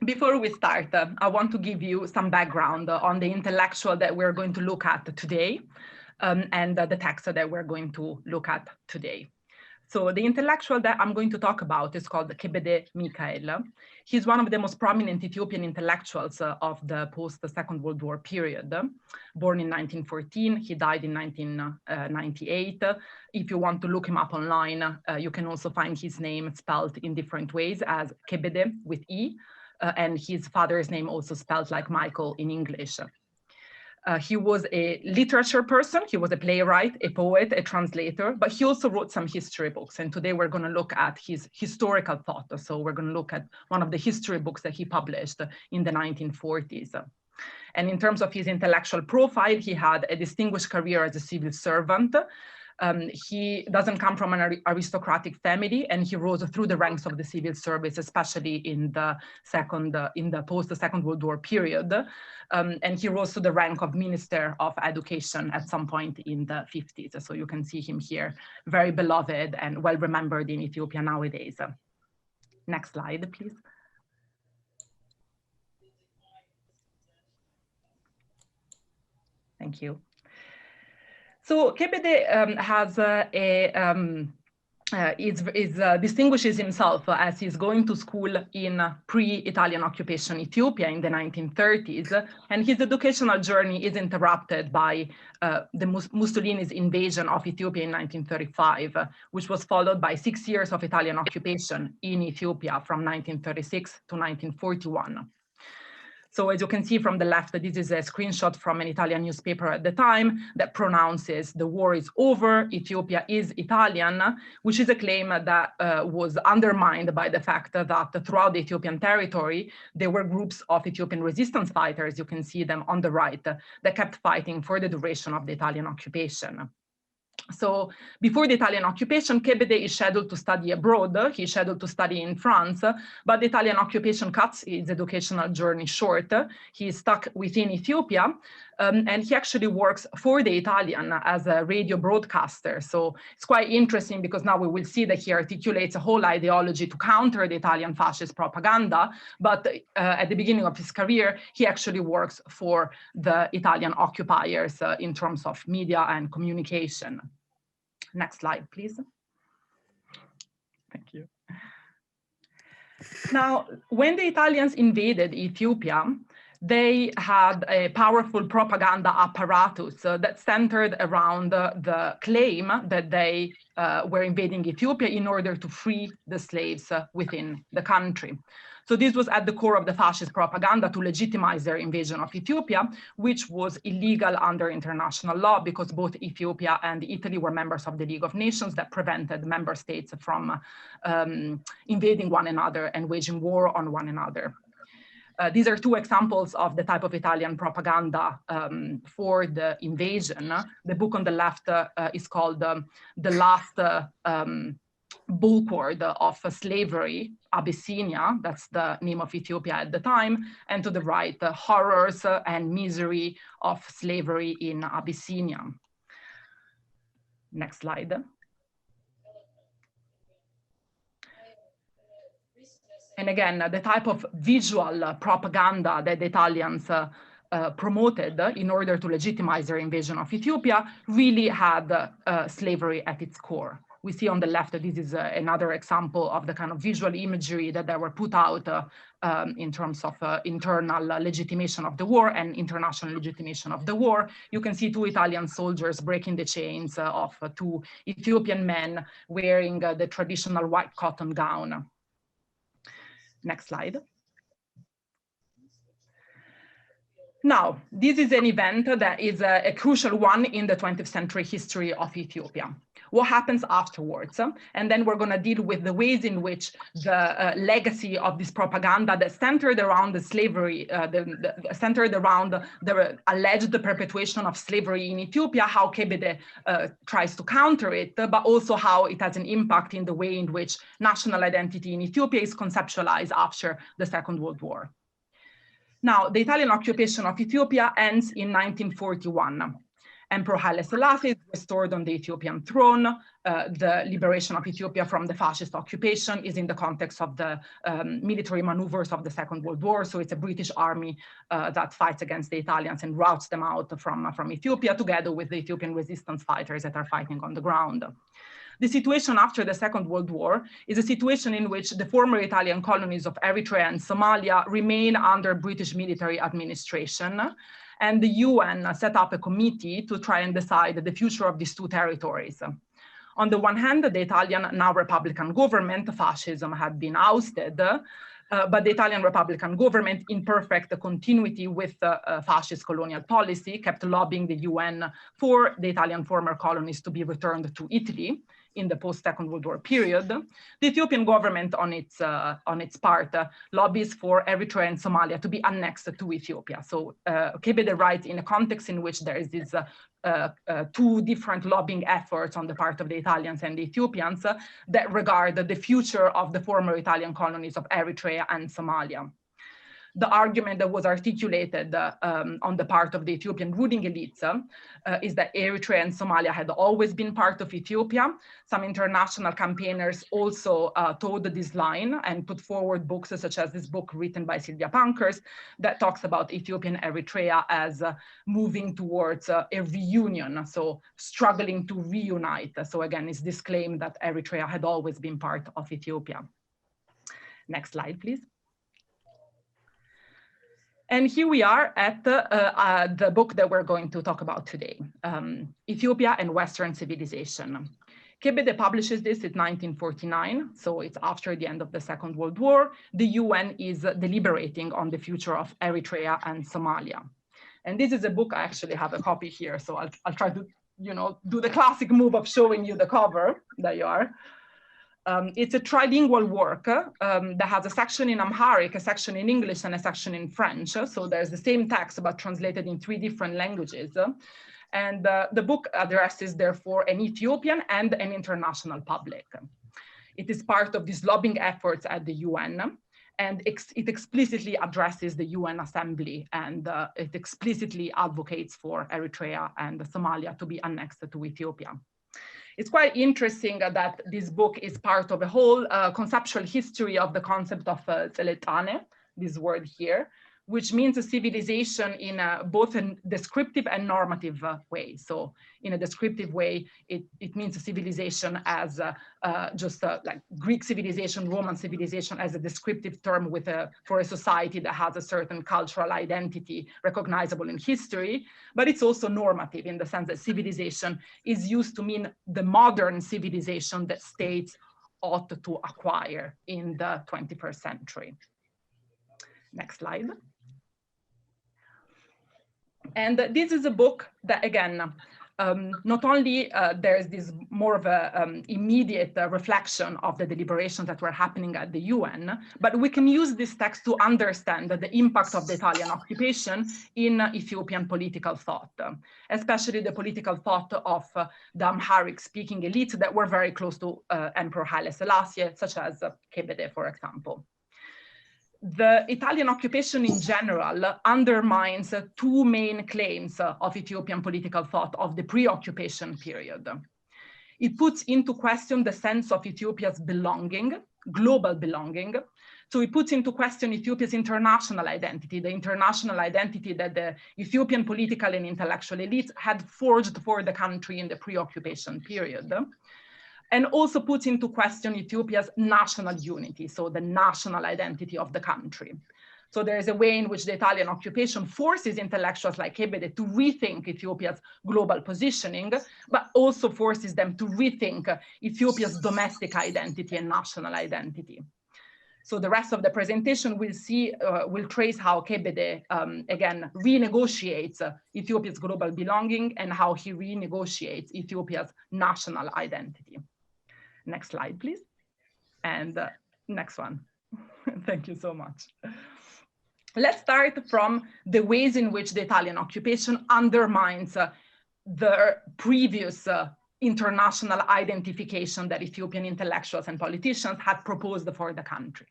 before we start, I want to give you some background on the intellectual that we're going to look at today and the text that we're going to look at today. So the intellectual that I'm going to talk about is called Käbbädä Mikael. He's one of the most prominent Ethiopian intellectuals of the post-Second World War period. Born in 1914, he died in 1998. If you want to look him up online, you can also find his name spelled in different ways as Käbbädä with E, and his father's name also spelled like Michael in English. He was a literature person, he was a playwright, a poet, a translator, but he also wrote some history books. And today we're going to look at his historical thought. So we're going to look at one of the history books that he published in the 1940s. And in terms of his intellectual profile, he had a distinguished career as a civil servant. He doesn't come from an aristocratic family, and he rose through the ranks of the civil service, especially in the post-Second World War period. And he rose to the rank of Minister of Education at some point in the 50s. So you can see him here, very beloved and well remembered in Ethiopia nowadays. Next slide, please. Thank you. So Käbbädä distinguishes himself as he's going to school in pre-Italian occupation Ethiopia in the 1930s, and his educational journey is interrupted by Mussolini's invasion of Ethiopia in 1935, which was followed by 6 years of Italian occupation in Ethiopia from 1936 to 1941. So as you can see from the left, this is a screenshot from an Italian newspaper at the time that pronounces the war is over, Ethiopia is Italian, which is a claim that was undermined by the fact that throughout the Ethiopian territory, there were groups of Ethiopian resistance fighters, you can see them on the right, that kept fighting for the duration of the Italian occupation. So before the Italian occupation, Käbbädä is scheduled to study abroad. He's scheduled to study in France, but the Italian occupation cuts his educational journey short. He is stuck within Ethiopia, and he actually works for the Italian as a radio broadcaster. So it's quite interesting because now we will see that he articulates a whole ideology to counter the Italian fascist propaganda. But at the beginning of his career, he actually works for the Italian occupiers in terms of media and communication. Next slide, please. Thank you. Now, when the Italians invaded Ethiopia, they had a powerful propaganda apparatus that centered around the claim that they were invading Ethiopia in order to free the slaves within the country. So this was at the core of the fascist propaganda to legitimize their invasion of Ethiopia, which was illegal under international law because both Ethiopia and Italy were members of the League of Nations that prevented member states from invading one another and waging war on one another. These are two examples of the type of Italian propaganda for the invasion. The book on the left is called The Last Bulwark of Slavery, Abyssinia, that's the name of Ethiopia at the time, and to the right, the horrors and misery of slavery in Abyssinia. Next slide. And again, the type of visual propaganda that the Italians promoted in order to legitimize their invasion of Ethiopia really had slavery at its core. We see on the left that this is another example of the kind of visual imagery that they were put out in terms of internal legitimation of the war and international legitimation of the war. You can see two Italian soldiers breaking the chains of two Ethiopian men wearing the traditional white cotton gown. Next slide. Now, this is an event that is a crucial one in the 20th century history of Ethiopia. What happens afterwards? And then we're going to deal with the ways in which the legacy of this propaganda that centered around the slavery, centered around the alleged perpetuation of slavery in Ethiopia, how Käbbädä tries to counter it, but also how it has an impact in the way in which national identity in Ethiopia is conceptualized after the Second World War. Now, the Italian occupation of Ethiopia ends in 1941. Emperor Haile Selassie is restored on the Ethiopian throne. The liberation of Ethiopia from the fascist occupation is in the context of the military maneuvers of the Second World War. So it's a British army that fights against the Italians and routes them out from Ethiopia, together with the Ethiopian resistance fighters that are fighting on the ground. The situation after the Second World War is a situation in which the former Italian colonies of Eritrea and Somalia remain under British military administration. And the UN set up a committee to try and decide the future of these two territories. On the one hand, the Italian now Republican government, fascism had been ousted, but the Italian Republican government, in perfect continuity with fascist colonial policy, kept lobbying the UN for the Italian former colonies to be returned to Italy in the post-Second World War period. The Ethiopian government, on its part, lobbies for Eritrea and Somalia to be annexed to Ethiopia. So Käbbädä writes, in a context in which there is this two different lobbying efforts on the part of the Italians and the Ethiopians that regard the future of the former Italian colonies of Eritrea and Somalia. The argument that was articulated on the part of the Ethiopian ruling elites is that Eritrea and Somalia had always been part of Ethiopia. Some international campaigners also toed this line and put forward books such as this book written by Sylvia Pankers that talks about Ethiopia and Eritrea as moving towards a reunion, so struggling to reunite. So again, it's this claim that Eritrea had always been part of Ethiopia. Next slide, please. And here we are at the book that we're going to talk about today, Ethiopia and Western Civilization. Käbbädä publishes this in 1949, so it's after the end of the Second World War. The UN is deliberating on the future of Eritrea and Somalia. And this is a book, I actually have a copy here, so I'll try to, do the classic move of showing you the cover. There you are. It's a trilingual work that has a section in Amharic, a section in English, and a section in French. So there's the same text, but translated in 3 different languages. And the book addresses, therefore, an Ethiopian and an international public. It is part of these lobbying efforts at the UN, and it explicitly addresses the UN Assembly, and it explicitly advocates for Eritrea and Somalia to be annexed to Ethiopia. It's quite interesting that this book is part of a whole conceptual history of the concept of Selefane, this word here, which means a civilization in both a descriptive and normative way. So in a descriptive way, it means a civilization as like Greek civilization, Roman civilization as a descriptive term for a society that has a certain cultural identity recognizable in history, but it's also normative in the sense that civilization is used to mean the modern civilization that states ought to acquire in the 21st century. Next slide. And this is a book that, again, not only there's this more of a immediate reflection of the deliberations that were happening at the UN, but we can use this text to understand the impact of the Italian occupation in Ethiopian political thought, especially the political thought of the Amharic-speaking elites that were very close to Emperor Haile Selassie, such as Käbbädä, for example. The Italian occupation in general undermines 2 main claims of Ethiopian political thought of the pre-occupation period. It puts into question the sense of Ethiopia's belonging, global belonging. So it puts into question Ethiopia's international identity, the international identity that the Ethiopian political and intellectual elites had forged for the country in the pre-occupation period. And also puts into question Ethiopia's national unity, so the national identity of the country. So there is a way in which the Italian occupation forces intellectuals like Käbbädä to rethink Ethiopia's global positioning, but also forces them to rethink Ethiopia's domestic identity and national identity. So the rest of the presentation will trace how Käbbädä, again, renegotiates Ethiopia's global belonging and how he renegotiates Ethiopia's national identity. Next slide, please. And next one. Thank you so much. Let's start from the ways in which the Italian occupation undermines the previous international identification that Ethiopian intellectuals and politicians had proposed for the country.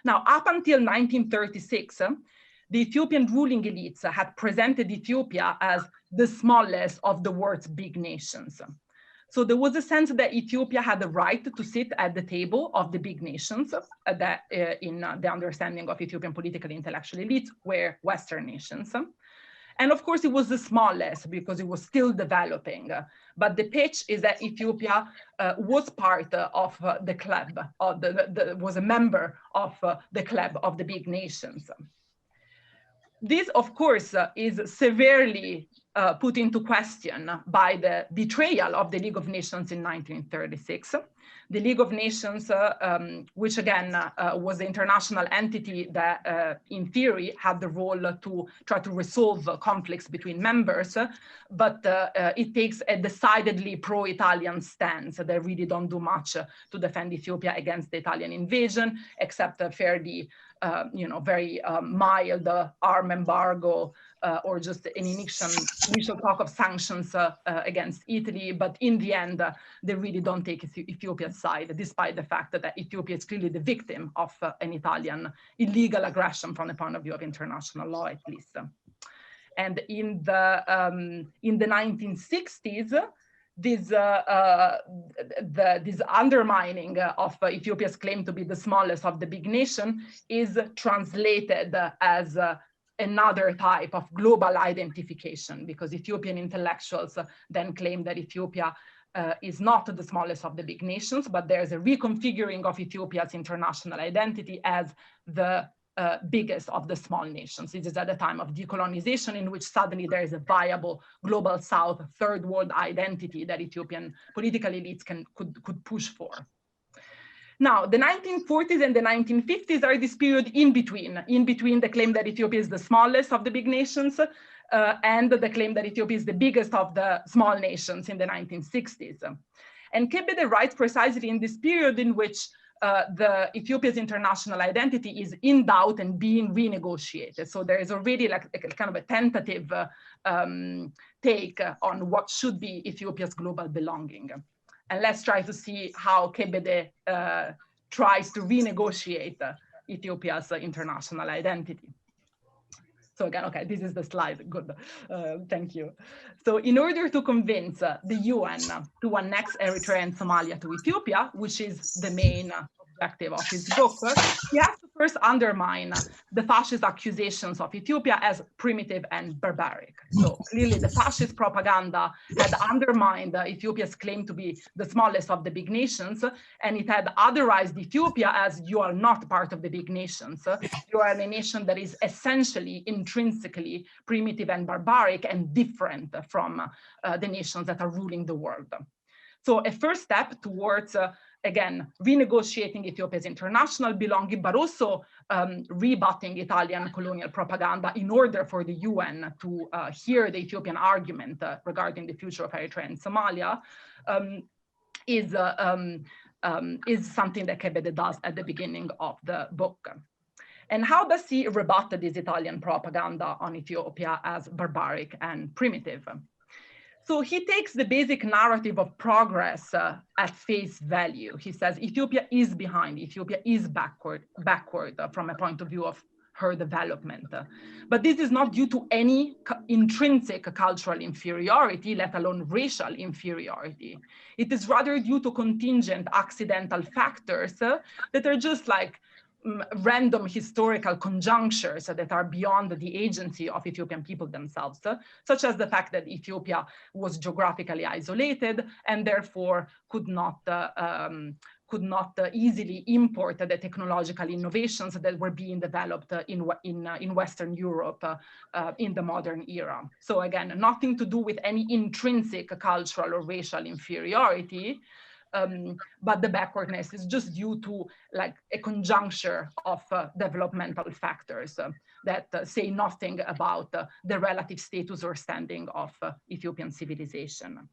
Now, up until 1936, the Ethiopian ruling elites had presented Ethiopia as the smallest of the world's big nations. So there was a sense that Ethiopia had the right to sit at the table of the big nations that in the understanding of Ethiopian political intellectual elites were Western nations. And of course, it was the smallest because it was still developing. But the pitch is that Ethiopia was part of the club, or was a member of the club of the big nations. This, of course, is severely put into question by the betrayal of the League of Nations in 1936. The League of Nations, which again was the international entity that in theory had the role to try to resolve conflicts between members, but it takes a decidedly pro-Italian stance. They really don't do much to defend Ethiopia against the Italian invasion, except a fairly very mild arm embargo or just an initial talk of sanctions against Italy. But in the end, they really don't take Ethiopia's side, despite the fact that Ethiopia is clearly the victim of an Italian illegal aggression from the point of view of international law, at least. And in the 1960s, this undermining of Ethiopia's claim to be the smallest of the big nation is translated as another type of global identification, because Ethiopian intellectuals then claim that Ethiopia is not the smallest of the big nations, but there's a reconfiguring of Ethiopia's international identity as the biggest of the small nations. This is at the time of decolonization, in which suddenly there is a viable global South third world identity that Ethiopian political elites could push for. Now, the 1940s and the 1950s are this period in between the claim that Ethiopia is the smallest of the big nations and the claim that Ethiopia is the biggest of the small nations in the 1960s. And Käbbädä writes precisely in this period in which the Ethiopia's international identity is in doubt and being renegotiated. So there is already like a kind of a tentative take on what should be Ethiopia's global belonging. And let's try to see how Käbbädä tries to renegotiate Ethiopia's international identity. So again, okay, this is the slide, good, thank you. So in order to convince the UN to annex Eritrea and Somalia to Ethiopia, which is the main objective of his book, he has to first undermine the fascist accusations of Ethiopia as primitive and barbaric. So clearly the fascist propaganda had undermined Ethiopia's claim to be the smallest of the big nations, and it had otherized Ethiopia as you are not part of the big nations. You are a nation that is essentially intrinsically primitive and barbaric and different from the nations that are ruling the world. So a first step towards again, renegotiating Ethiopia's international belonging, but also rebutting Italian colonial propaganda in order for the UN to hear the Ethiopian argument regarding the future of Eritrea and Somalia, is something that Käbbädä does at the beginning of the book. And how does he rebut this Italian propaganda on Ethiopia as barbaric and primitive? So he takes the basic narrative of progress at face value. He says Ethiopia is behind, Ethiopia is backward from a point of view of her development. But this is not due to any intrinsic cultural inferiority, let alone racial inferiority. It is rather due to contingent accidental factors that are just like random historical conjunctures that are beyond the agency of Ethiopian people themselves, such as the fact that Ethiopia was geographically isolated and therefore could not easily import the technological innovations that were being developed in Western Europe in the modern era. So again, nothing to do with any intrinsic cultural or racial inferiority, but the backwardness is just due to like a conjuncture of developmental factors that say nothing about the relative status or standing of Ethiopian civilization.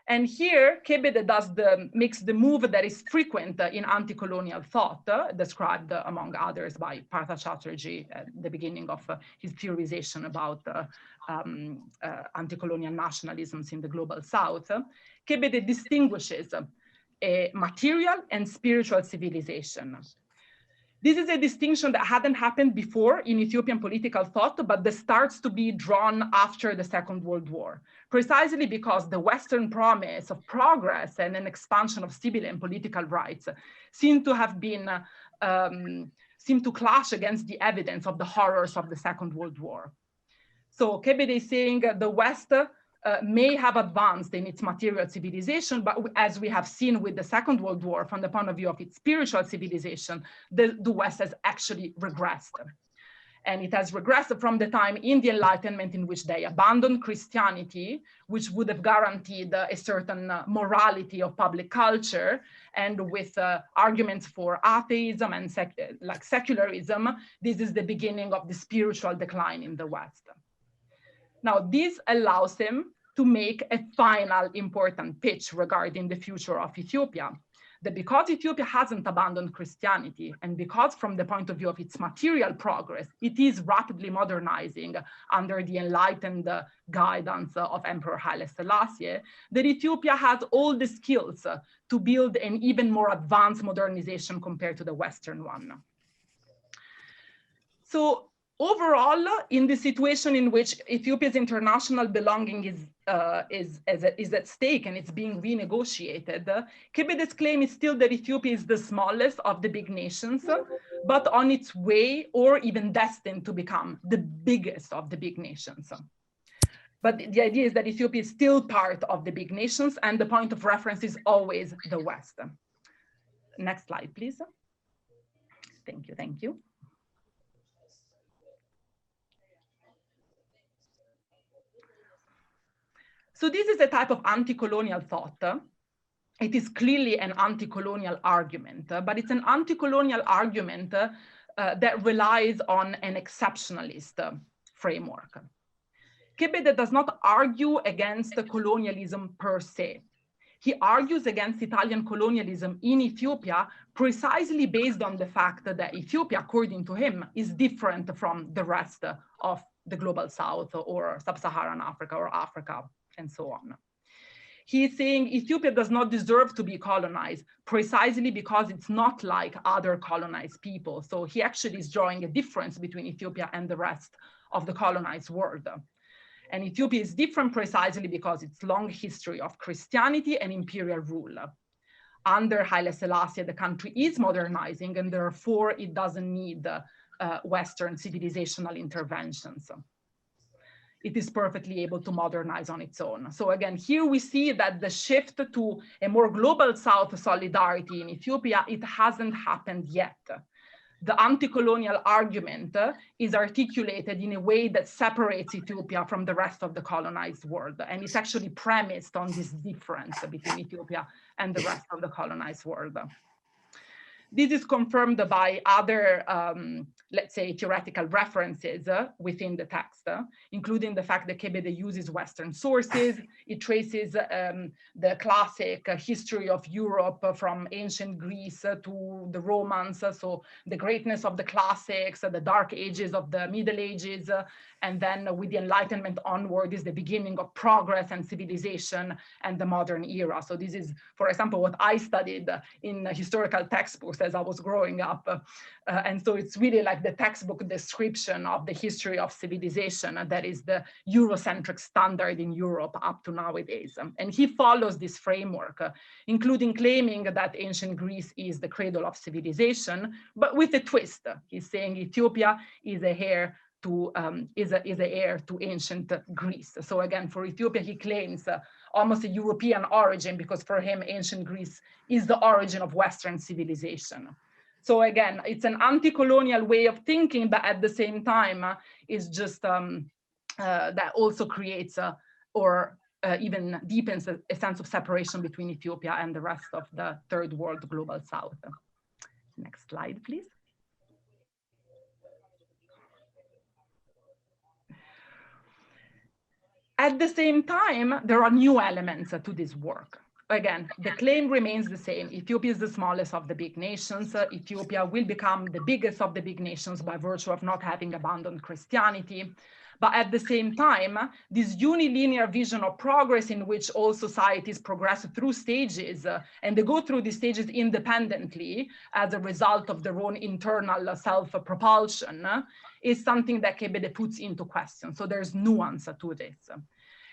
And here, Käbbädä makes the move that is frequent in anti-colonial thought, described among others by Partha Chatterjee at the beginning of his theorization about anti-colonial nationalisms in the global South. Käbbädä distinguishes a material and spiritual civilization. This is a distinction that hadn't happened before in Ethiopian political thought, but that starts to be drawn after the Second World War, precisely because the Western promise of progress and an expansion of civil and political rights seem to have been, seem to clash against the evidence of the horrors of the Second World War. So Käbbädä is saying the West may have advanced in its material civilization, but as we have seen with the Second World War, from the point of view of its spiritual civilization, the West has actually regressed. And it has regressed from the time in the Enlightenment in which they abandoned Christianity, which would have guaranteed a certain morality of public culture, and with arguments for atheism and secularism, this is the beginning of the spiritual decline in the West. Now, this allows him to make a final important pitch regarding the future of Ethiopia, that because Ethiopia hasn't abandoned Christianity, and because from the point of view of its material progress, it is rapidly modernizing under the enlightened guidance of Emperor Haile Selassie, that Ethiopia has all the skills to build an even more advanced modernization compared to the Western one. So overall, in the situation in which Ethiopia's international belonging is at stake and it's being renegotiated, Käbbädä's claim is still that Ethiopia is the smallest of the big nations, but on its way or even destined to become the biggest of the big nations. But the idea is that Ethiopia is still part of the big nations, and the point of reference is always the West. Next slide, please. Thank you, thank you. So this is a type of anti-colonial thought. It is clearly an anti-colonial argument, but it's an anti-colonial argument that relies on an exceptionalist framework. Käbbädä does not argue against colonialism per se. He argues against Italian colonialism in Ethiopia precisely based on the fact that Ethiopia, according to him, is different from the rest of the global South or Sub-Saharan Africa or Africa, and so on. He is saying Ethiopia does not deserve to be colonized precisely because it's not like other colonized people. So he actually is drawing a difference between Ethiopia and the rest of the colonized world. And Ethiopia is different precisely because its long history of Christianity and imperial rule. Under Haile Selassie, the country is modernizing, and therefore it doesn't need Western civilizational interventions. It is perfectly able to modernize on its own. So again, here we see that the shift to a more global South solidarity in Ethiopia, it hasn't happened yet. The anti-colonial argument is articulated in a way that separates Ethiopia from the rest of the colonized world. And it's actually premised on this difference between Ethiopia and the rest of the colonized world. This is confirmed by other, let's say, theoretical references within the text, including the fact that Käbbädä uses Western sources. It traces the classic history of Europe from ancient Greece to the Romans, so the greatness of the classics, the dark ages of the Middle Ages, and then with the Enlightenment onward is the beginning of progress and civilization and the modern era. So this is, for example, what I studied in historical textbooks as I was growing up. And so it's really like the textbook description of the history of civilization that is the Eurocentric standard in Europe up to nowadays. And he follows this framework, including claiming that ancient Greece is the cradle of civilization, but with a twist. He's saying Ethiopia is a heir to ancient Greece. So again, for Ethiopia, he claims almost a European origin, because for him, ancient Greece is the origin of Western civilization. So again, it's an anti-colonial way of thinking, but at the same time, it's just that also creates or even deepens a sense of separation between Ethiopia and the rest of the third world global South. Next slide, please. At the same time, there are new elements to this work. Again, the claim remains the same. Ethiopia is the smallest of the big nations. Ethiopia will become the biggest of the big nations by virtue of not having abandoned Christianity. But at the same time, this unilinear vision of progress in which all societies progress through stages, and they go through these stages independently as a result of their own internal self-propulsion, is something that Käbbädä puts into question. So there's nuance to this.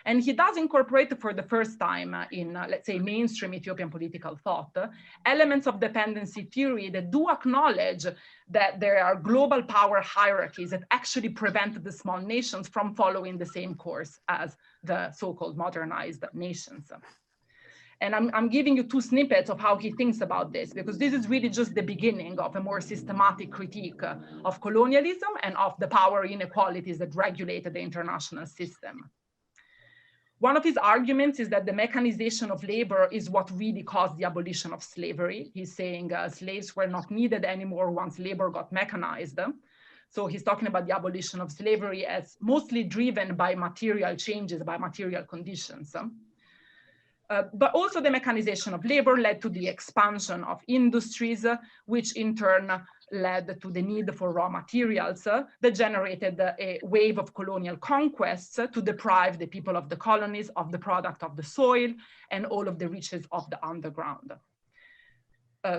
And he does incorporate for the first time in, let's say, mainstream Ethiopian political thought, elements of dependency theory that do acknowledge that there are global power hierarchies that actually prevent the small nations from following the same course as the so-called modernized nations. And I'm giving you two snippets of how he thinks about this, because this is really just the beginning of a more systematic critique of colonialism and of the power inequalities that regulated the international system. One of his arguments is that the mechanization of labor is what really caused the abolition of slavery. He's saying slaves were not needed anymore once labor got mechanized. So he's talking about the abolition of slavery as mostly driven by material changes, by material conditions. But also the mechanization of labor led to the expansion of industries, which in turn led to the need for raw materials that generated a wave of colonial conquests to deprive the people of the colonies of the product of the soil and all of the riches of the underground.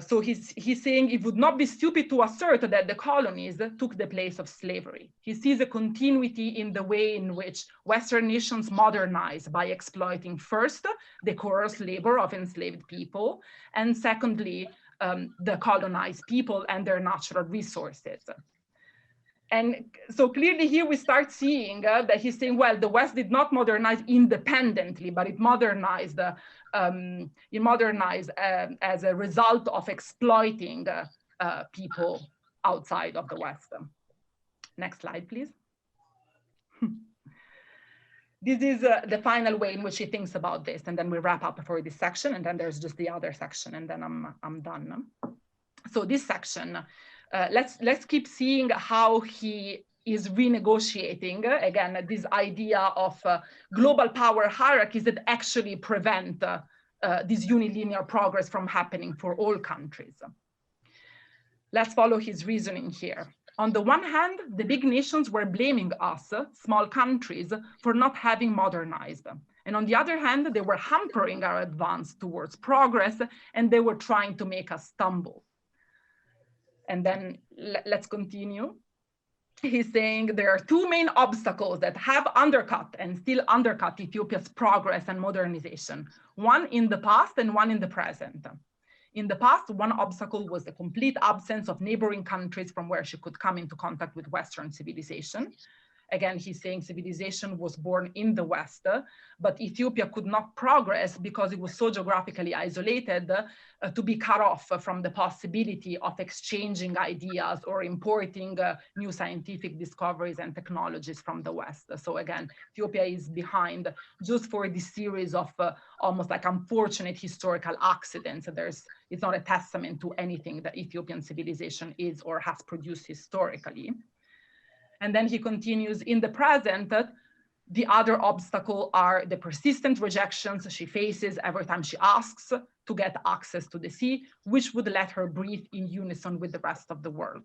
So he's saying it would not be stupid to assert that the colonies took the place of slavery. He sees a continuity in the way in which Western nations modernize by exploiting first the coerced labor of enslaved people, and secondly, the colonized people and their natural resources. And so clearly here we start seeing that he's saying, well, the West did not modernize independently, but it modernized as a result of exploiting people outside of the West. Next slide, please. This is the final way in which he thinks about this, and then we wrap up for this section, and then there's just the other section, and then I'm done. So this section, let's keep seeing how he is renegotiating, again, this idea of global power hierarchies that actually prevent this unilinear progress from happening for all countries. Let's follow his reasoning here. On the one hand, the big nations were blaming us, small countries, for not having modernized. And on the other hand, they were hampering our advance towards progress, and they were trying to make us stumble. And then let's continue. He's saying there are two main obstacles that have undercut and still undercut Ethiopia's progress and modernization, one in the past and one in the present. In the past, one obstacle was the complete absence of neighboring countries from where she could come into contact with Western civilization. Again, he's saying civilization was born in the West, but Ethiopia could not progress because it was so geographically isolated to be cut off from the possibility of exchanging ideas or importing new scientific discoveries and technologies from the West. So again, Ethiopia is behind just for this series of almost like unfortunate historical accidents. It's not a testament to anything that Ethiopian civilization is or has produced historically. And then he continues, in the present, the other obstacle are the persistent rejections she faces every time she asks to get access to the sea, which would let her breathe in unison with the rest of the world.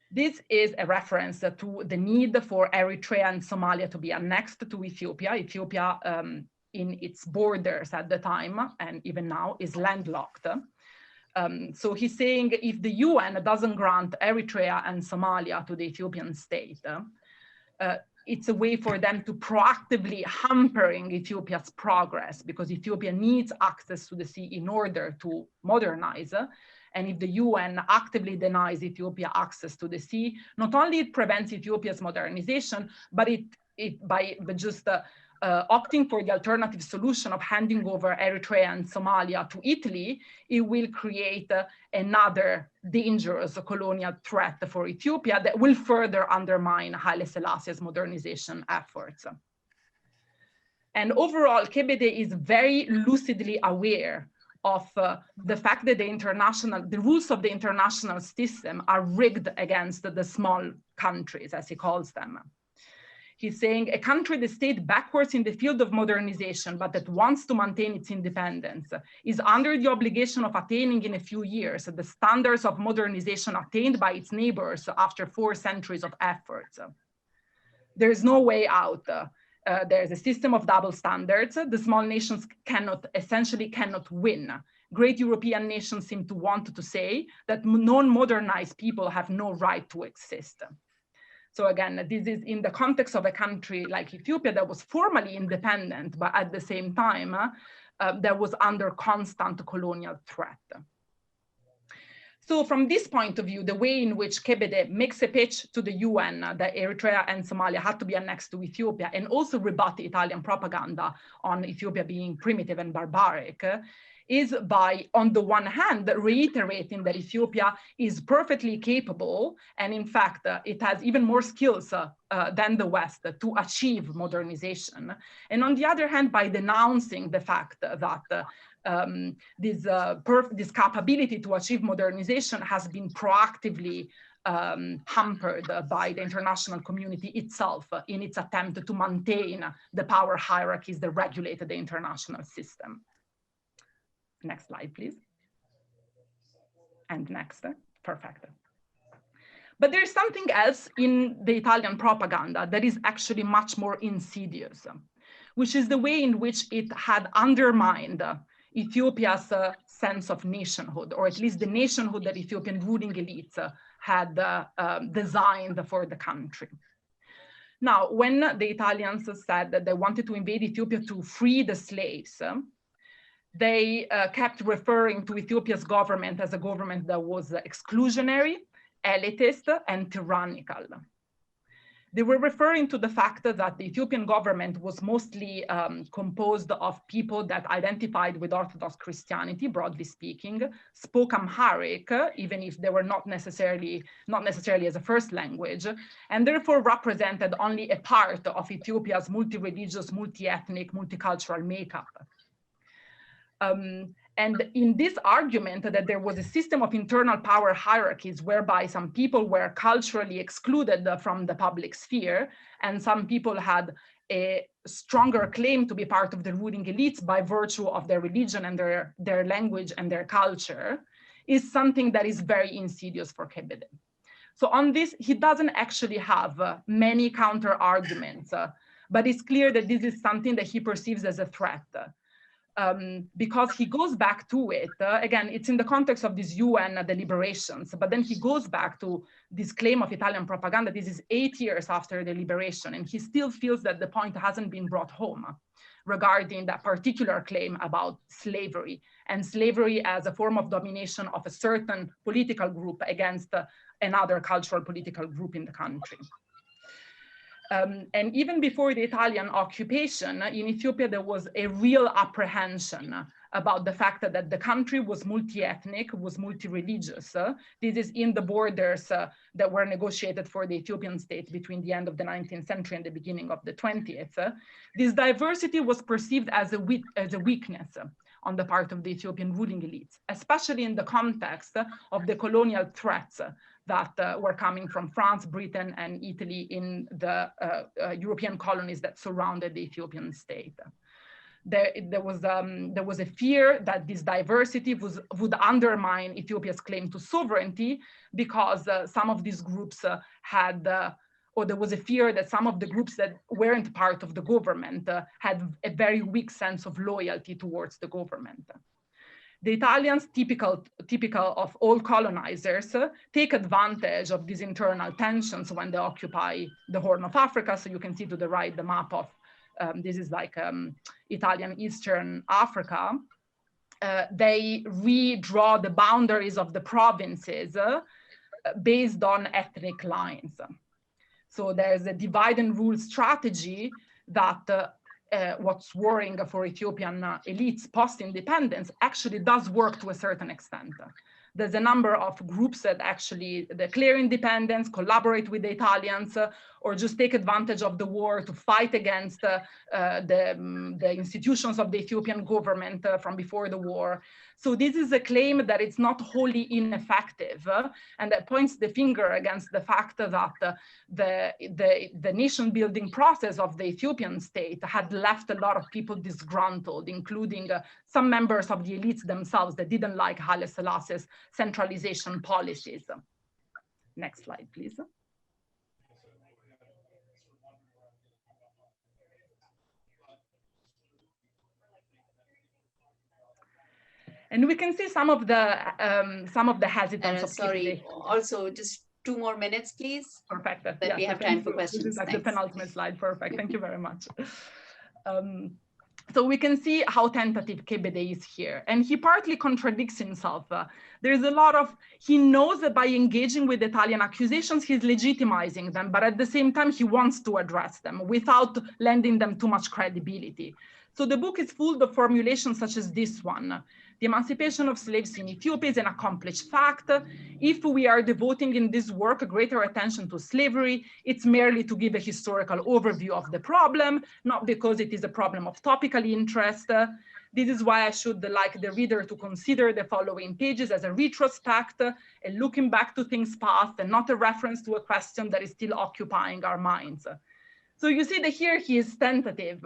This is a reference to the need for Eritrea and Somalia to be annexed to Ethiopia. Ethiopia, in its borders at the time, and even now, is landlocked. So he's saying if the UN doesn't grant Eritrea and Somalia to the Ethiopian state, it's a way for them to proactively hampering Ethiopia's progress, because Ethiopia needs access to the sea in order to modernize. And if the UN actively denies Ethiopia access to the sea, not only it prevents Ethiopia's modernization, but by just opting for the alternative solution of handing over Eritrea and Somalia to Italy, it will create another dangerous colonial threat for Ethiopia that will further undermine Haile Selassie's modernization efforts. And overall, Käbbädä is very lucidly aware of the fact that the rules of the international system are rigged against the small countries, as he calls them. He's saying a country that stayed backwards in the field of modernization, but that wants to maintain its independence, is under the obligation of attaining in a few years the standards of modernization attained by its neighbors after 4 centuries of efforts. There is no way out. There's a system of double standards. The small nations essentially cannot win. Great European nations seem to want to say that non-modernized people have no right to exist. So again, this is in the context of a country like Ethiopia that was formally independent, but at the same time, that was under constant colonial threat. So from this point of view, the way in which Käbbädä makes a pitch to the UN that Eritrea and Somalia had to be annexed to Ethiopia, and also rebut Italian propaganda on Ethiopia being primitive and barbaric, is by, on the one hand, reiterating that Ethiopia is perfectly capable, and in fact, it has even more skills than the West to achieve modernization. And on the other hand, by denouncing the fact that this capability to achieve modernization has been proactively hampered by the international community itself in its attempt to maintain the power hierarchies that regulated the international system. Next slide, please. And next, perfect. But there's something else in the Italian propaganda that is actually much more insidious, which is the way in which it had undermined Ethiopia's sense of nationhood, or at least the nationhood that Ethiopian ruling elites had designed for the country. Now, when the Italians said that they wanted to invade Ethiopia to free the slaves, they kept referring to Ethiopia's government as a government that was exclusionary, elitist, and tyrannical. They were referring to the fact that the Ethiopian government was mostly composed of people that identified with Orthodox Christianity, broadly speaking, spoke Amharic, even if they were not necessarily as a first language, and therefore represented only a part of Ethiopia's multi-religious, multi-ethnic, multicultural makeup. And in this argument that there was a system of internal power hierarchies whereby some people were culturally excluded from the public sphere, and some people had a stronger claim to be part of the ruling elites by virtue of their religion and their language and their culture, is something that is very insidious for Käbbädä. So on this, he doesn't actually have many counter arguments, but it's clear that this is something that he perceives as a threat. Because he goes back to it, again, it's in the context of these UN deliberations, but then he goes back to this claim of Italian propaganda. This is 8 years after the liberation, and he still feels that the point hasn't been brought home regarding that particular claim about slavery, and slavery as a form of domination of a certain political group against another cultural political group in the country. And even before the Italian occupation in Ethiopia, there was a real apprehension about the fact that the country was multi-ethnic, was multi-religious. This is in the borders that were negotiated for the Ethiopian state between the end of the 19th century and the beginning of the 20th. This diversity was perceived as a weakness on the part of the Ethiopian ruling elites, especially in the context of the colonial threats that were coming from France, Britain, and Italy in the European colonies that surrounded the Ethiopian state. There was a fear that this diversity would undermine Ethiopia's claim to sovereignty, because some of these groups or there was a fear that some of the groups that weren't part of the government had a very weak sense of loyalty towards the government. The Italians, typical of all colonizers, take advantage of these internal tensions when they occupy the Horn of Africa. So you can see to the right the map of, this is like Italian Eastern Africa. They redraw the boundaries of the provinces based on ethnic lines. So there's a divide and rule strategy that what's worrying for Ethiopian elites post-independence actually does work to a certain extent. There's a number of groups that actually declare independence, collaborate with the Italians, or just take advantage of the war to fight against the institutions of the Ethiopian government from before the war. So this is a claim that it's not wholly ineffective, and that points the finger against the fact that the nation building process of the Ethiopian state had left a lot of people disgruntled, including some members of the elites themselves that didn't like Haile Selassie's centralization policies. Next slide, please. And we can see some of the hesitance. Sorry, also just 2 more minutes, please. Perfect. Then we have time for questions. This is like the penultimate slide. Perfect. Thank you very much. So we can see how tentative Käbbädä is here. And he partly contradicts himself. There's a lot of, he knows that by engaging with Italian accusations, he's legitimizing them, but at the same time, he wants to address them without lending them too much credibility. So the book is full of formulations such as this one. The emancipation of slaves in Ethiopia is an accomplished fact. If we are devoting in this work a greater attention to slavery, it's merely to give a historical overview of the problem, not because it is a problem of topical interest. This is why I should like the reader to consider the following pages as a retrospect, a looking back to things past, and not a reference to a question that is still occupying our minds. So you see that here he is tentative.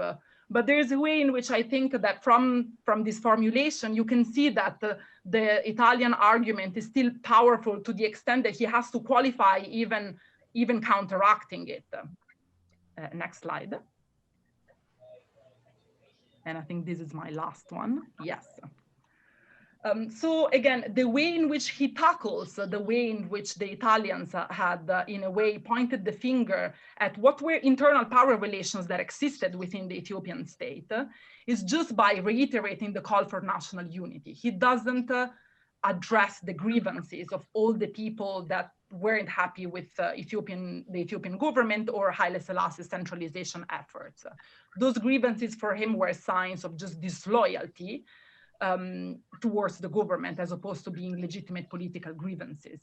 But there's a way in which I think that from this formulation, you can see that the Italian argument is still powerful to the extent that he has to qualify even counteracting it. Next slide. And I think this is my last one. Yes. So again, the way in which he tackles, the way in which the Italians had, in a way, pointed the finger at what were internal power relations that existed within the Ethiopian state, is just by reiterating the call for national unity. He doesn't address the grievances of all the people that weren't happy with the Ethiopian government or Haile Selassie's centralization efforts. Those grievances for him were signs of just disloyalty towards the government, as opposed to being legitimate political grievances.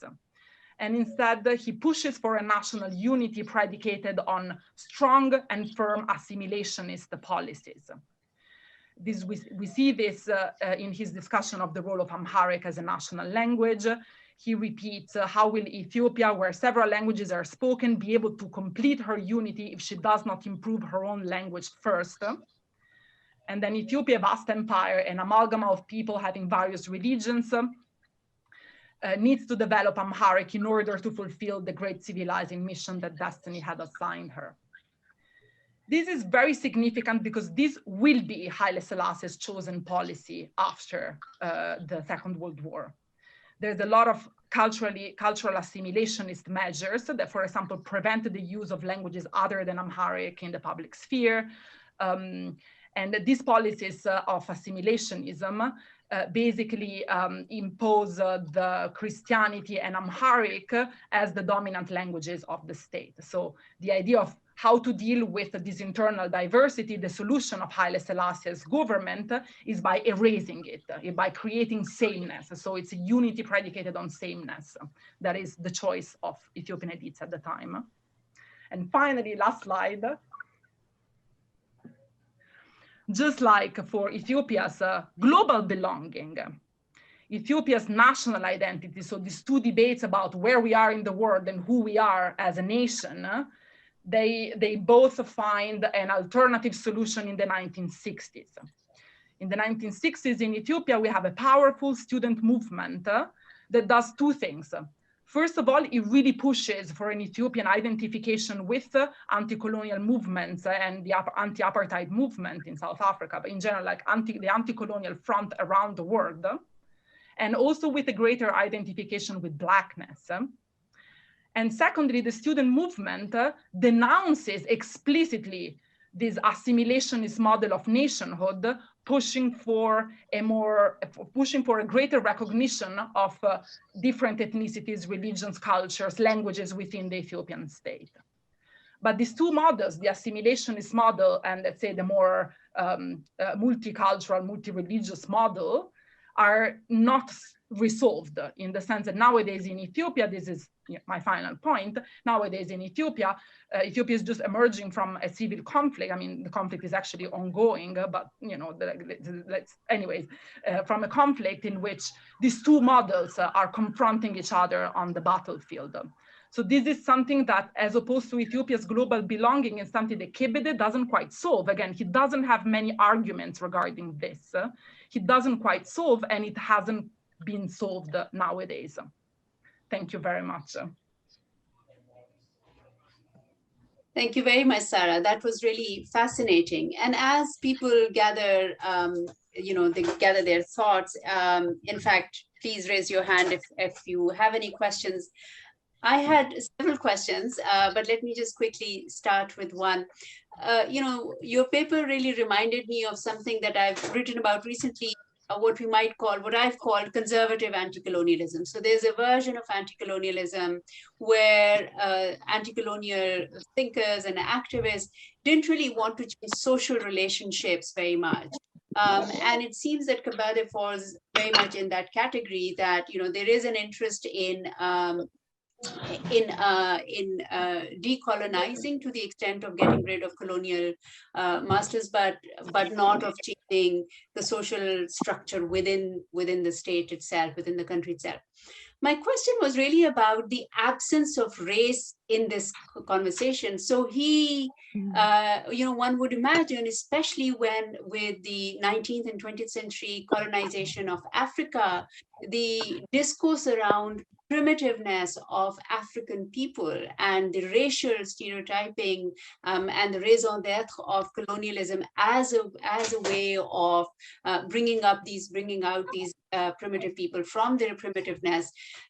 And instead, he pushes for a national unity predicated on strong and firm assimilationist policies. We see this in his discussion of the role of Amharic as a national language. He repeats, how will Ethiopia, where several languages are spoken, be able to complete her unity if she does not improve her own language first? And then Ethiopia, a vast empire, an amalgam of people having various religions, needs to develop Amharic in order to fulfill the great civilizing mission that destiny had assigned her. This is very significant because this will be Haile Selassie's chosen policy after the Second World War. There's a lot of cultural assimilationist measures that, for example, prevented the use of languages other than Amharic in the public sphere. And these policies of assimilationism basically impose the Christianity and Amharic as the dominant languages of the state. So the idea of how to deal with this internal diversity, the solution of Haile Selassie's government is by erasing it, by creating sameness. So it's a unity predicated on sameness. That is the choice of Ethiopian elites at the time. And finally, last slide. Just like for Ethiopia's global belonging, Ethiopia's national identity, so these two debates about where we are in the world and who we are as a nation, they both find an alternative solution in the 1960s. In the 1960s in Ethiopia, we have a powerful student movement that does two things. First of all, it really pushes for an Ethiopian identification with anti-colonial movements and the anti-apartheid movement in South Africa, but in general, like the anti-colonial front around the world, and also with a greater identification with Blackness. And secondly, the student movement denounces explicitly this assimilationist model of nationhood, pushing for a greater recognition of different ethnicities, religions, cultures, languages within the Ethiopian state. But these two models, the assimilationist model and let's say the more multicultural, multi-religious model, are not resolved, in the sense that nowadays in Ethiopia, this is my final point, nowadays in Ethiopia, Ethiopia is just emerging from a civil conflict. I mean, the conflict is actually ongoing, but anyways, from a conflict in which these two models are confronting each other on the battlefield. So this is something that, as opposed to Ethiopia's global belonging, is something that Käbbädä doesn't quite solve. Again, he doesn't have many arguments regarding this. He doesn't quite solve, and it hasn't been solved nowadays. Thank you very much. Thank you very much, Sara. That was really fascinating. And as people gather, they gather their thoughts. In fact, please raise your hand if you have any questions. I had several questions, but let me just quickly start with one. Your paper really reminded me of something that I've written about recently, what I've called conservative anti-colonialism. So there's a version of anti-colonialism where anti-colonial thinkers and activists didn't really want to change social relationships very much. And it seems that Käbbädä falls very much in that category, that there is an interest in decolonizing to the extent of getting rid of colonial masters, but not of changing the social structure within the state itself, within the country itself. My question was really about the absence of race in this conversation. So one would imagine, especially with the 19th and 20th century colonization of Africa, the discourse around primitiveness of African people and the racial stereotyping and the raison d'etre of colonialism as a way of bringing out these primitive people from their primitiveness.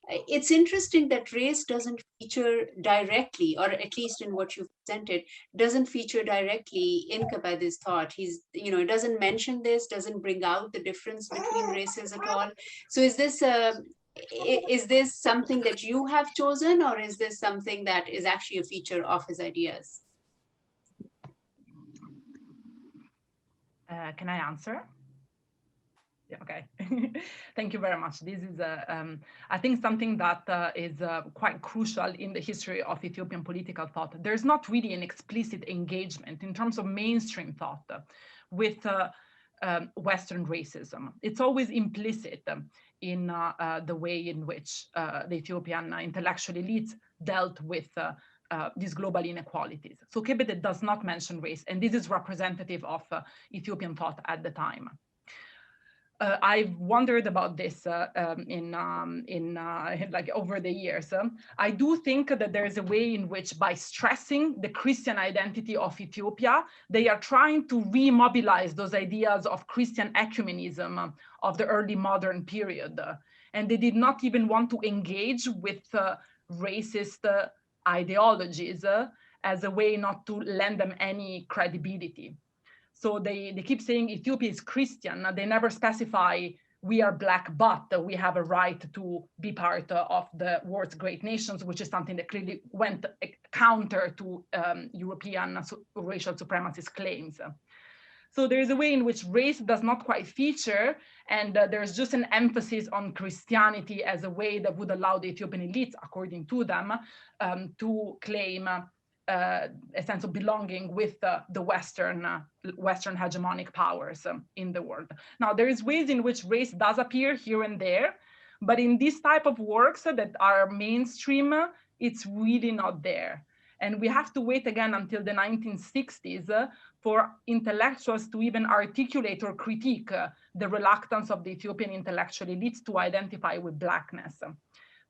It's interesting that race doesn't feature directly, or at least in what you've presented, doesn't feature directly in Käbbädä's thought. It doesn't mention this, doesn't bring out the difference between races at all. So is this something that you have chosen, or is this something that is actually a feature of his ideas? Can I answer? Yeah, okay. Thank you very much. This is, I think, something that is quite crucial in the history of Ethiopian political thought. There's not really an explicit engagement in terms of mainstream thought with Western racism. It's always implicit in the way in which the Ethiopian intellectual elites dealt with these global inequalities. So Käbbädä does not mention race, and this is representative of Ethiopian thought at the time. I've wondered about this like over the years. I do think that there is a way in which, by stressing the Christian identity of Ethiopia, they are trying to remobilize those ideas of Christian ecumenism of the early modern period. And they did not even want to engage with racist ideologies as a way not to lend them any credibility. So they keep saying Ethiopia is Christian. They never specify we are black, but we have a right to be part of the world's great nations, which is something that clearly went counter to European racial supremacist claims. So there is a way in which race does not quite feature, and there's just an emphasis on Christianity as a way that would allow the Ethiopian elites, according to them, to claim a sense of belonging with the Western hegemonic powers in the world. Now, there is ways in which race does appear here and there, but in this type of works that are mainstream, it's really not there. And we have to wait again until the 1960s for intellectuals to even articulate or critique the reluctance of the Ethiopian intellectual elites to identify with Blackness.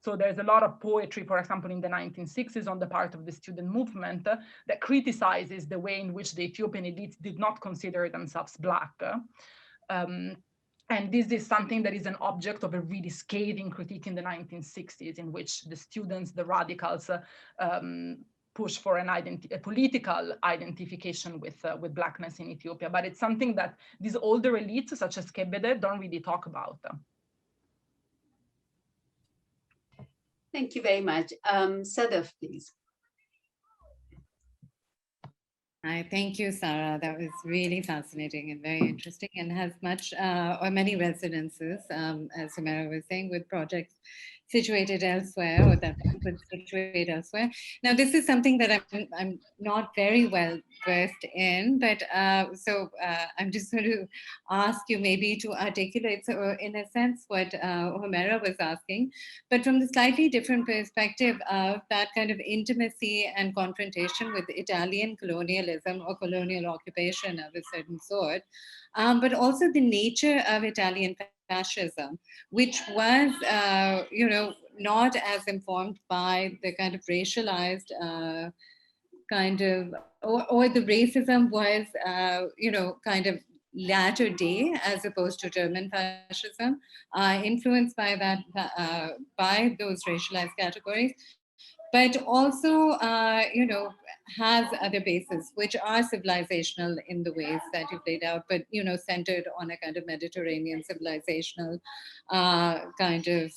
So there's a lot of poetry, for example, in the 1960s on the part of the student movement that criticizes the way in which the Ethiopian elites did not consider themselves Black. And this is something that is an object of a really scathing critique in the 1960s, in which the students, the radicals, push for a political identification with Blackness in Ethiopia. But it's something that these older elites, such as Käbbädä, don't really talk about. Thank you very much. Sadaf, please. Hi, thank you, Sara. That was really fascinating and very interesting, and has much or many resonances, as Humera was saying, with projects situated elsewhere, or that one could situate elsewhere. Now, this is something that I'm not very well versed in, but I'm just going to ask you maybe to articulate, so in a sense, what Humera was asking, but from the slightly different perspective of that kind of intimacy and confrontation with Italian colonialism or colonial occupation of a certain sort, but also the nature of Italian fascism, which was, not as informed by the kind of racialized kind of, or the racism was, kind of latter day as opposed to German fascism, influenced by that, by those racialized categories, but also, has other bases which are civilizational in the ways that you've laid out, but centered on a kind of Mediterranean civilizational kind of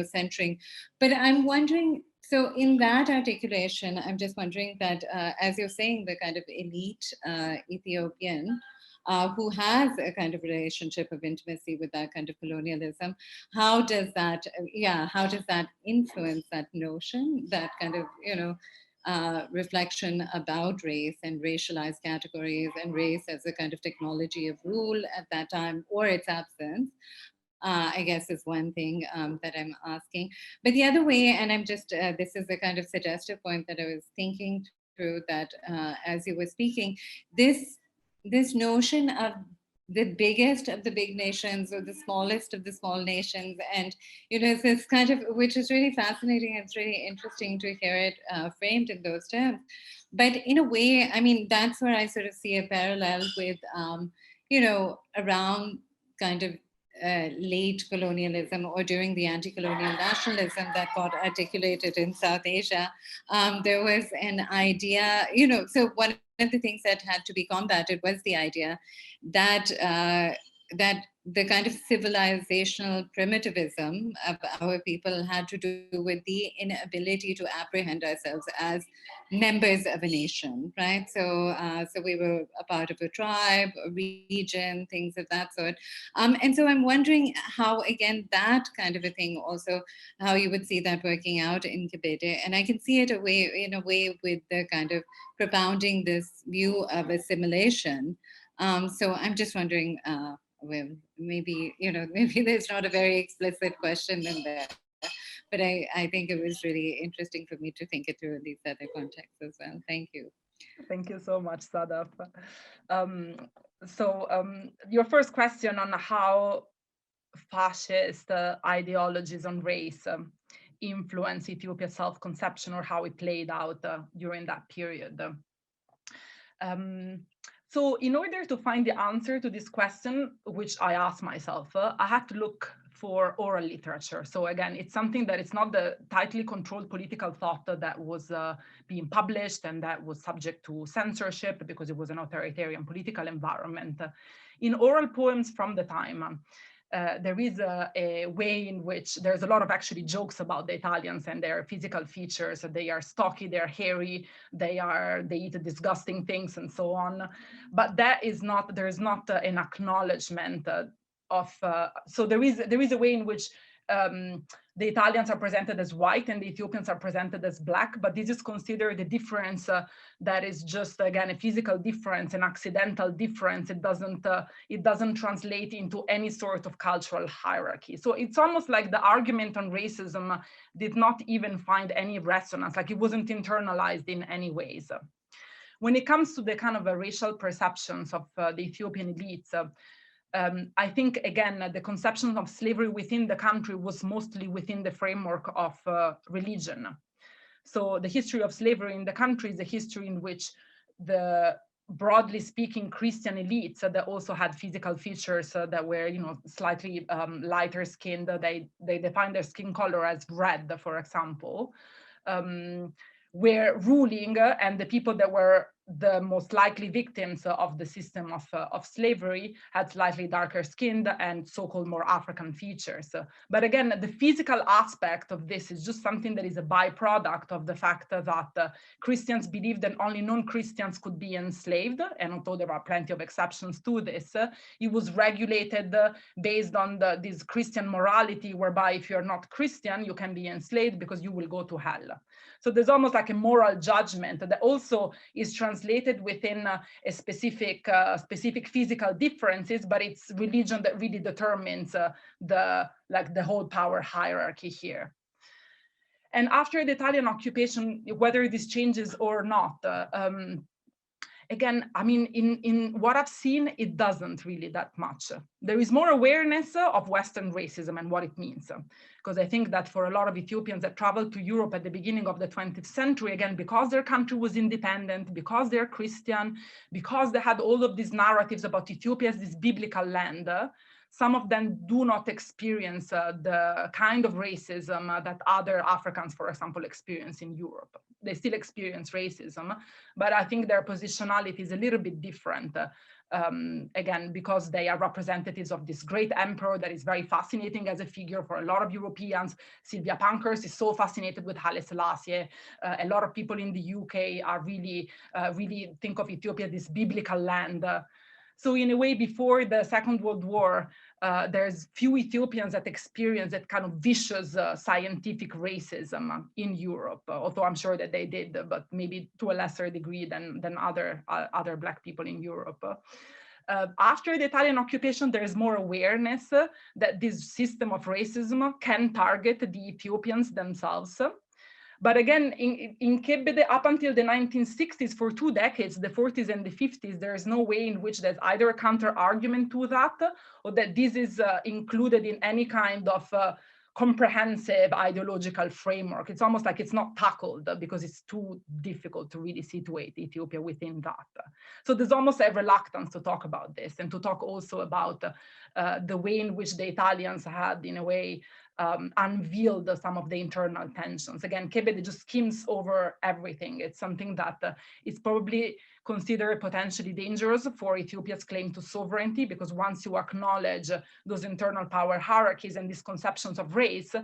centering. But I'm wondering. So in that articulation, I'm just wondering that, as you're saying, the kind of elite Ethiopian who has a kind of relationship of intimacy with that kind of colonialism, how does that influence that notion, that kind of reflection about race and racialized categories and race as a kind of technology of rule at that time, or its absence? I guess is one thing that I'm asking. But the other way, and I'm just, this is a kind of suggestive point that I was thinking through, that as you were speaking, this notion of the biggest of the big nations or the smallest of the small nations, and it's this kind of, which is really fascinating. It's really interesting to hear it framed in those terms. But in a way, I mean, that's where I sort of see a parallel with around kind of late colonialism, or during the anti-colonial nationalism that got articulated in South Asia. There was an idea, so one of the things that had to be combated was the idea that that the kind of civilizational primitivism of our people had to do with the inability to apprehend ourselves as members of a nation, right? So we were a part of a tribe, a region, things of that sort. And so I'm wondering how, again, that kind of a thing also, how you would see that working out in Käbbädä. And I can see it in a way with the kind of propounding this view of assimilation. So I'm just wondering, well, maybe, maybe there's not a very explicit question in there, but I think it was really interesting for me to think it through in these other contexts as well. Thank you. Thank you so much, Sadaf. Your first question on how fascist ideologies on race influence Ethiopia's self-conception, or how it played out during that period. So in order to find the answer to this question, which I asked myself, I had to look for oral literature. So again, it's something that it's not the tightly controlled political thought that was being published and that was subject to censorship because it was an authoritarian political environment. In oral poems from the time, there is a way in which there's a lot of actually jokes about the Italians and their physical features. They are stocky, they're hairy, they eat disgusting things and so on. But that is not, there is not an acknowledgement of, so there is a way in which the Italians are presented as white and the Ethiopians are presented as black, but this is considered a difference that is just, again, a physical difference, an accidental difference. It doesn't translate into any sort of cultural hierarchy. So it's almost like the argument on racism did not even find any resonance, like it wasn't internalized in any ways. When it comes to the kind of racial perceptions of the Ethiopian elites, I think, again, the conception of slavery within the country was mostly within the framework of religion. So the history of slavery in the country is a history in which the, broadly speaking, Christian elites that also had physical features that were, slightly lighter skinned. They defined their skin color as red, for example, were ruling, and the people that were the most likely victims of the system of slavery had slightly darker skinned and so-called more African features. But again, the physical aspect of this is just something that is a byproduct of the fact that Christians believed that only non-Christians could be enslaved, and although there are plenty of exceptions to this, it was regulated based on this Christian morality, whereby if you're not Christian, you can be enslaved because you will go to hell. So there's almost like a moral judgment that also is translated within a specific physical differences, but it's religion that really determines the whole power hierarchy here. And after the Italian occupation, whether this changes or not, again, I mean, in what I've seen, it doesn't really that much. There is more awareness of Western racism and what it means. Because I think that for a lot of Ethiopians that traveled to Europe at the beginning of the 20th century, again, because their country was independent, because they're Christian, because they had all of these narratives about Ethiopia as this biblical land, some of them do not experience the kind of racism that other Africans, for example, experience in Europe. They still experience racism, but I think their positionality is a little bit different. Again, because they are representatives of this great emperor that is very fascinating as a figure for a lot of Europeans. Sylvia Pankhurst is so fascinated with Haile Selassie. A lot of people in the UK are really think of Ethiopia as this biblical land. So in a way, before the Second World War, there's few Ethiopians that experience that kind of vicious scientific racism in Europe, although I'm sure that they did, but maybe to a lesser degree than other Black people in Europe. After the Italian occupation, there is more awareness that this system of racism can target the Ethiopians themselves. But again, in Käbbädä, up until the 1960s, for 2 decades, the 40s and the 50s, there is no way in which there's either a counter argument to that, or that this is included in any kind of comprehensive ideological framework. It's almost like it's not tackled because it's too difficult to really situate Ethiopia within that. So there's almost a reluctance to talk about this, and to talk also about the way in which the Italians had, in a way, unveiled some of the internal tensions. Again, Käbbädä just skims over everything. It's something that is probably considered potentially dangerous for Ethiopia's claim to sovereignty, because once you acknowledge those internal power hierarchies and these conceptions of race,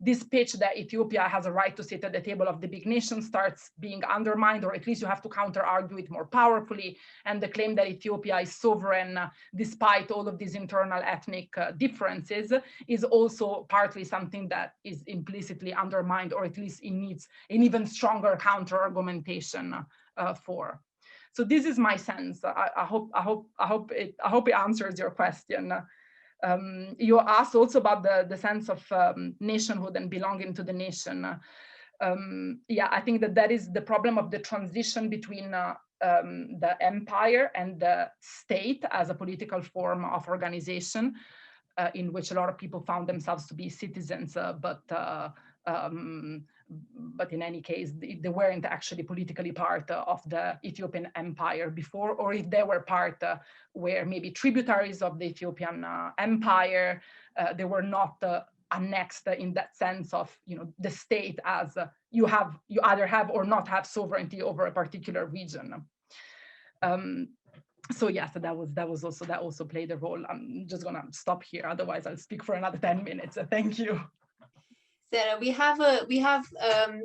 this pitch that Ethiopia has a right to sit at the table of the big nation starts being undermined, or at least you have to counter argue it more powerfully. And the claim that Ethiopia is sovereign despite all of these internal ethnic differences is also partly something that is implicitly undermined, or at least it needs an even stronger counter argumentation for. So this is my sense. I hope it answers your question. You asked also about the sense of nationhood and belonging to the nation. Yeah, I think that is the problem of the transition between the empire and the state as a political form of organization, in which a lot of people found themselves to be citizens, but in any case, they weren't actually politically part of the Ethiopian empire before, or if they were part, were maybe tributaries of the Ethiopian empire. They were not annexed in that sense of, you know, the state as you either have or not have sovereignty over a particular region. So yeah, so that also played a role. I'm just gonna stop here, otherwise I'll speak for another 10 minutes. Thank you. Sarah, we have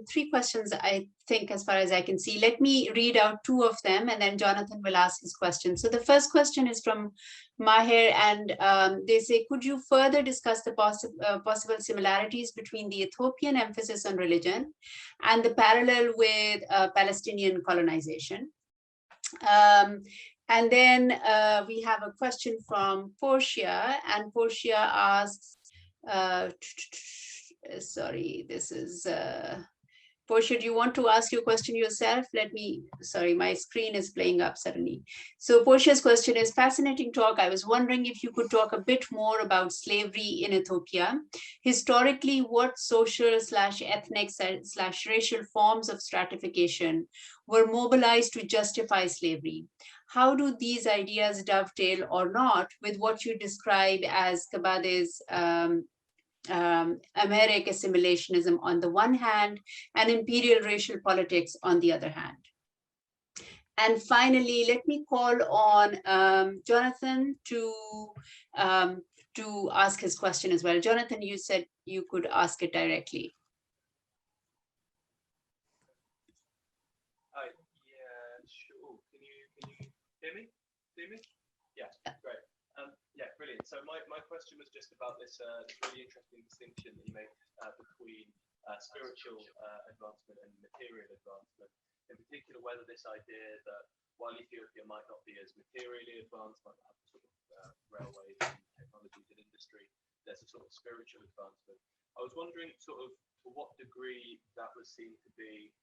3 questions, I think, as far as I can see. Let me read out 2 of them, and then Jonathan will ask his question. So the first question is from Maher, and they say, could you further discuss the possible similarities between the Ethiopian emphasis on religion and the parallel with Palestinian colonization? And then we have a question from Portia, and Portia asks, sorry, this is, Portia, do you want to ask your question yourself? Sorry, my screen is playing up suddenly. So Portia's question is, fascinating talk. I was wondering if you could talk a bit more about slavery in Ethiopia. Historically, what social/ethnic/racial forms of stratification were mobilized to justify slavery? How do these ideas dovetail or not with what you describe as Käbbädä's American assimilationism on the one hand and imperial racial politics on the other hand? And finally, let me call on Jonathan to ask his question as well. Jonathan, you said you could ask it directly. Yeah, sure. Can you hear me? See me? Yeah, great. Yeah, brilliant. So my question was just about this really interesting distinction that you make between spiritual advancement and material advancement. In particular, whether this idea that while Ethiopia might not be as materially advanced, might have sort of railways and technologies and industry, there's a sort of spiritual advancement. I was wondering sort of to what degree that was seen to be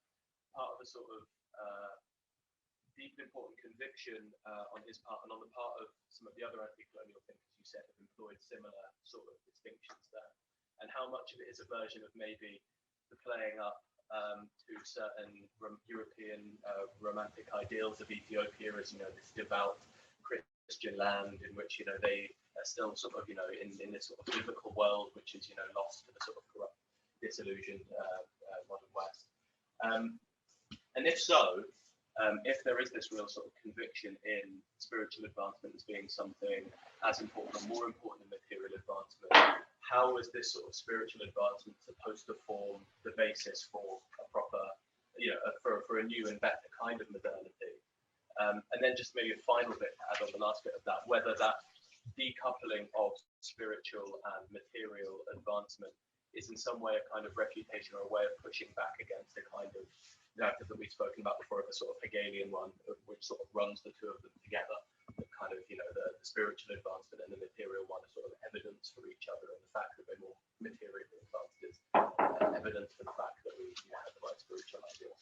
part of a sort of deep important conviction on his part and on the part of some of the other anti-colonial thinkers you said have employed similar sort of distinctions there, and how much of it is a version of maybe the playing up to certain European romantic ideals of Ethiopia as, you know, this devout Christian land in which, you know, they are still sort of, you know, in this sort of biblical world which is, you know, lost to the sort of corrupt, disillusioned modern West. And if so, if there is this real sort of conviction in spiritual advancement as being something as important or more important than material advancement, how is this sort of spiritual advancement supposed to form the basis for a proper, you know, for a new and better kind of modernity? And then just maybe a final bit to add on the last bit of that, whether that decoupling of spiritual and material advancement is in some way a kind of refutation or a way of pushing back against a kind of narrative that we've spoken about before, of a sort of Hegelian one, which sort of runs the two of them together, the kind of, you know, the spiritual advancement and the material one are sort of evidence for each other, and the fact that we're more materially advanced is evidence for the fact that we, you know, have the right spiritual ideals.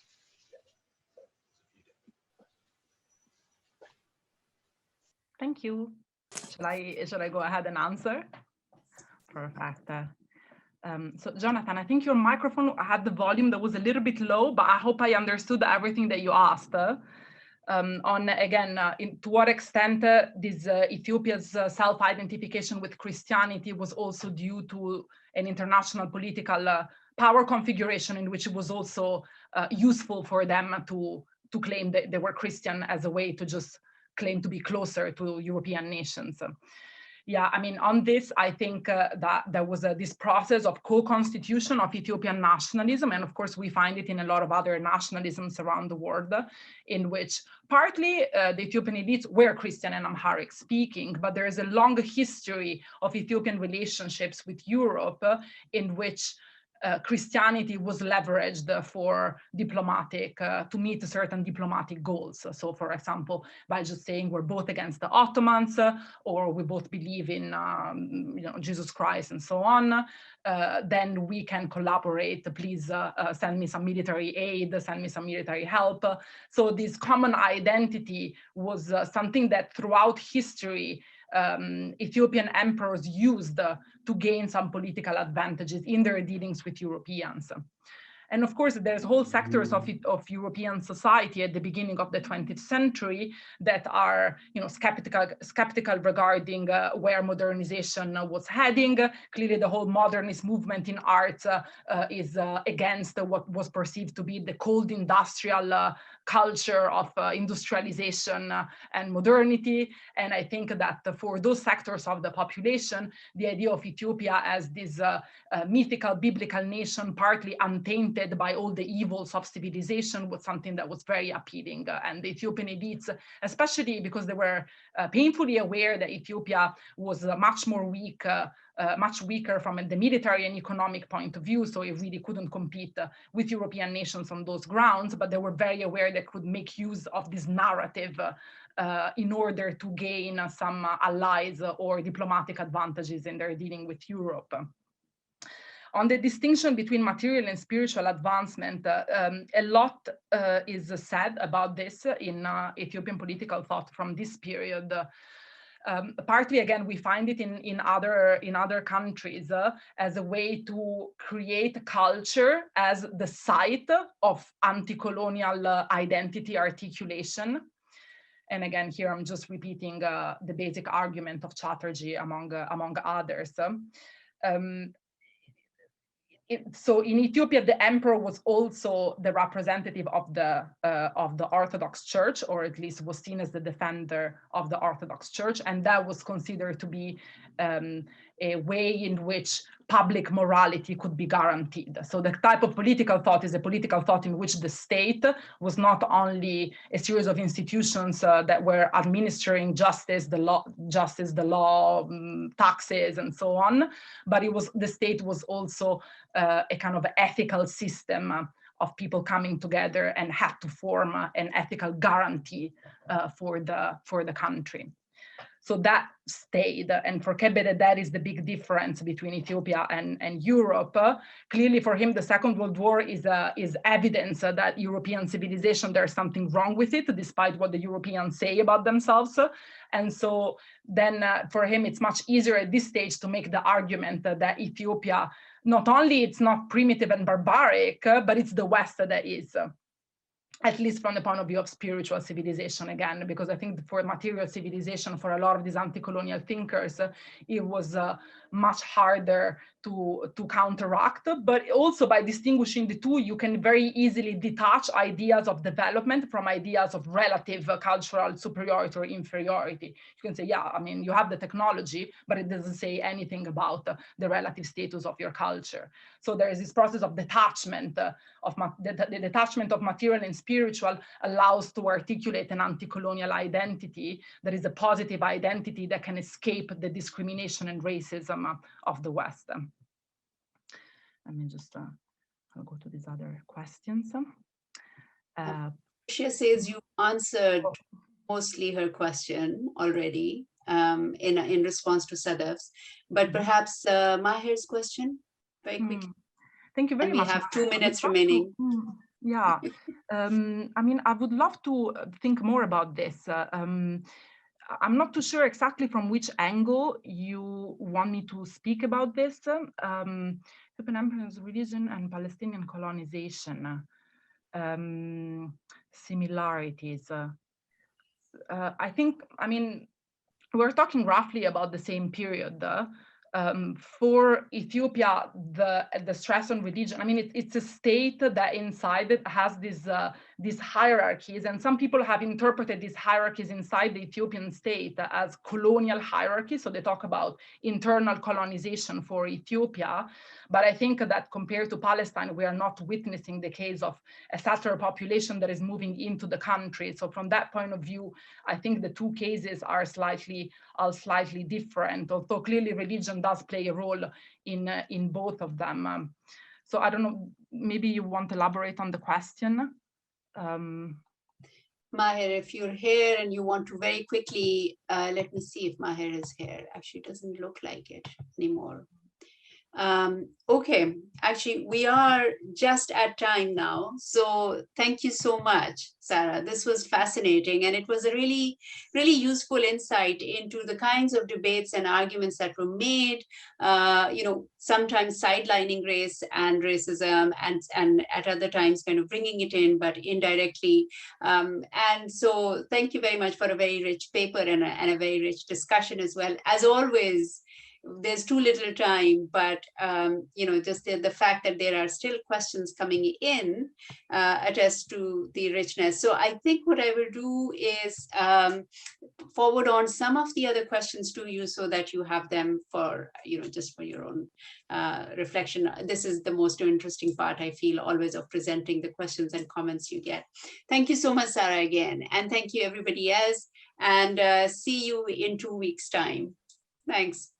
Thank you. Shall I go ahead and answer? Perfect. So Jonathan, I think your microphone had the volume that was a little bit low, but I hope I understood everything that you asked. On again, to what extent this Ethiopia's self-identification with Christianity was also due to an international political power configuration in which it was also useful for them to claim that they were Christian as a way to just claim to be closer to European nations. Yeah, I mean, on this, I think that there was this process of co-constitution of Ethiopian nationalism. And of course, we find it in a lot of other nationalisms around the world, in which partly the Ethiopian elites were Christian and Amharic speaking, but there is a long history of Ethiopian relationships with Europe in which Christianity was leveraged for diplomatic, to meet certain diplomatic goals. So for example, by just saying we're both against the Ottomans, or we both believe in you know, Jesus Christ and so on, then we can collaborate. Please send me some military aid, send me some military help. So this common identity was something that throughout history Ethiopian emperors used to gain some political advantages in their dealings with Europeans. And of course, there's whole sectors of European society at the beginning of the 20th century that are, you know, skeptical regarding where modernization was heading. Clearly, the whole modernist movement in art is against what was perceived to be the cold industrial culture of industrialization and modernity. And I think that for those sectors of the population, the idea of Ethiopia as this mythical biblical nation, partly untainted by all the evils of civilization, was something that was very appealing. And the Ethiopian elites, especially because they were painfully aware that Ethiopia was much weaker from the military and economic point of view, so it really couldn't compete with European nations on those grounds, but they were very aware they could make use of this narrative in order to gain some allies or diplomatic advantages in their dealing with Europe. On the distinction between material and spiritual advancement, a lot is said about this in Ethiopian political thought from this period. Partly, again, we find it in other countries as a way to create culture as the site of anti-colonial identity articulation. And again, here I'm just repeating the basic argument of Chatterjee among others. so in Ethiopia, the emperor was also the representative of the Orthodox Church, or at least was seen as the defender of the Orthodox Church, and that was considered to be a way in which public morality could be guaranteed. So the type of political thought is a political thought in which the state was not only a series of institutions that were administering justice, the law, taxes, and so on, but the state was also a kind of ethical system of people coming together and had to form an ethical guarantee for the country. So that stayed, and for Käbbädä, that is the big difference between Ethiopia and Europe. Clearly for him, the Second World War is evidence that European civilization, there's something wrong with it, despite what the Europeans say about themselves. And so then for him, it's much easier at this stage to make the argument that Ethiopia, not only it's not primitive and barbaric, but it's the West that is. At least from the point of view of spiritual civilization, again, because I think for material civilization, for a lot of these anti-colonial thinkers, it was much harder to counteract. But also by distinguishing the two, you can very easily detach ideas of development from ideas of relative cultural superiority or inferiority. You can say, yeah, I mean, you have the technology, but it doesn't say anything about the relative status of your culture. So there is this process of detachment, the detachment of material and spiritual allows to articulate an anti-colonial identity that is a positive identity that can escape the discrimination and racism of the West. Let me just I'll go to these other questions. She says you answered mostly her question already in response to Sadaf's, but perhaps Maher's question very quickly. Thank you very much. We have 2 minutes remaining. Yeah, I mean, I would love to think more about this. I'm not too sure exactly from which angle you want me to speak about this. Ethiopian Empire's religion and Palestinian colonization, similarities. I think, I mean, we're talking roughly about the same period. For Ethiopia, the stress on religion, I mean, it's a state that inside it has these hierarchies, and some people have interpreted these hierarchies inside the Ethiopian state as colonial hierarchies. So they talk about internal colonization for Ethiopia. But I think that compared to Palestine, we are not witnessing the case of a settler population that is moving into the country. So from that point of view, I think the two cases are slightly different, although clearly religion does play a role in both of them. So I don't know, maybe you want to elaborate on the question? Maher, if you're here and you want to very quickly, let me see if Maher is here. Actually, it doesn't look like it anymore. Okay, actually, we are just at time now. So thank you so much, Sara. This was fascinating. And it was a really, really useful insight into the kinds of debates and arguments that were made, you know, sometimes sidelining race and racism and at other times kind of bringing it in, but indirectly. And so thank you very much for a very rich paper and a very rich discussion as well. As always, there's too little time, but you know, just the fact that there are still questions coming in attests to the richness. So I think what I will do is forward on some of the other questions to you so that you have them for, you know, just for your own reflection. This is the most interesting part, I feel, always, of presenting the questions and comments you get. Thank you so much, Sara, again. And thank you, everybody else. And see you in 2 weeks' time. Thanks.